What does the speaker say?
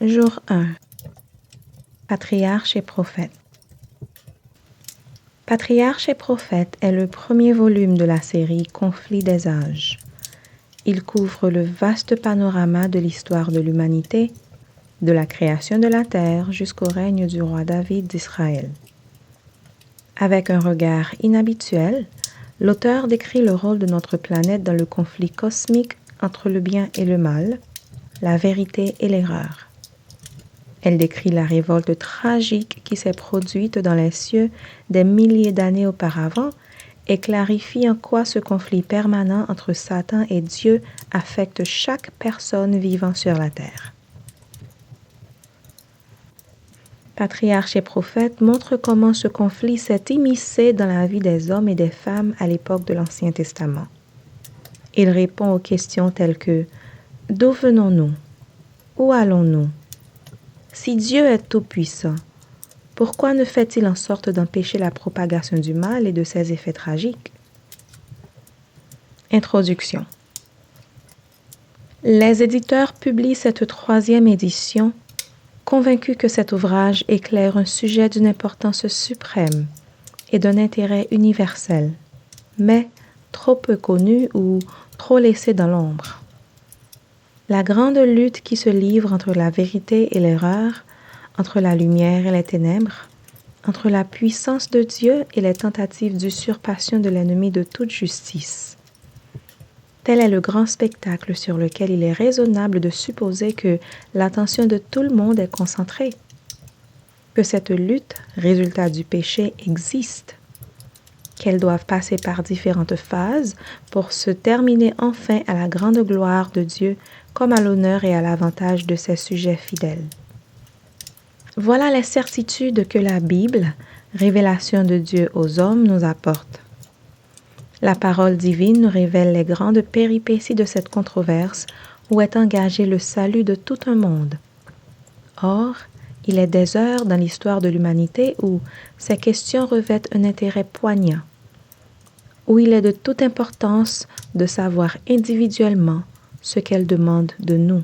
Jour 1. Patriarches et prophètes. Patriarches et prophètes est le premier volume de la série Conflits des âges. Il couvre le vaste panorama de l'histoire de l'humanité, de la création de la terre jusqu'au règne du roi David d'Israël. Avec un regard inhabituel, l'auteur décrit le rôle de notre planète dans le conflit cosmique entre le bien et le mal, la vérité et l'erreur. Elle décrit la révolte tragique qui s'est produite dans les cieux des milliers d'années auparavant et clarifie en quoi ce conflit permanent entre Satan et Dieu affecte chaque personne vivant sur la terre. Patriarches et prophètes montrent comment ce conflit s'est immiscé dans la vie des hommes et des femmes à l'époque de l'Ancien Testament. Il répond aux questions telles que « D'où venons-nous? Où allons-nous? Si Dieu est tout-puissant, pourquoi ne fait-il en sorte d'empêcher la propagation du mal et de ses effets tragiques? » Introduction. Les éditeurs publient cette 3e édition convaincus que cet ouvrage éclaire un sujet d'une importance suprême et d'un intérêt universel, mais trop peu connu ou trop laissé dans l'ombre. La grande lutte qui se livre entre la vérité et l'erreur, entre la lumière et les ténèbres, entre la puissance de Dieu et les tentatives d'usurpation de l'ennemi de toute justice. Tel est le grand spectacle sur lequel il est raisonnable de supposer que l'attention de tout le monde est concentrée, que cette lutte, résultat du péché, existe, qu'elles doivent passer par différentes phases pour se terminer enfin à la grande gloire de Dieu comme à l'honneur et à l'avantage de ses sujets fidèles. Voilà les certitudes que la Bible, révélation de Dieu aux hommes, nous apporte. La parole divine nous révèle les grandes péripéties de cette controverse où est engagé le salut de tout un monde. Or, il est des heures dans l'histoire de l'humanité où ces questions revêtent un intérêt poignant, où il est de toute importance de savoir individuellement ce qu'elles demandent de nous.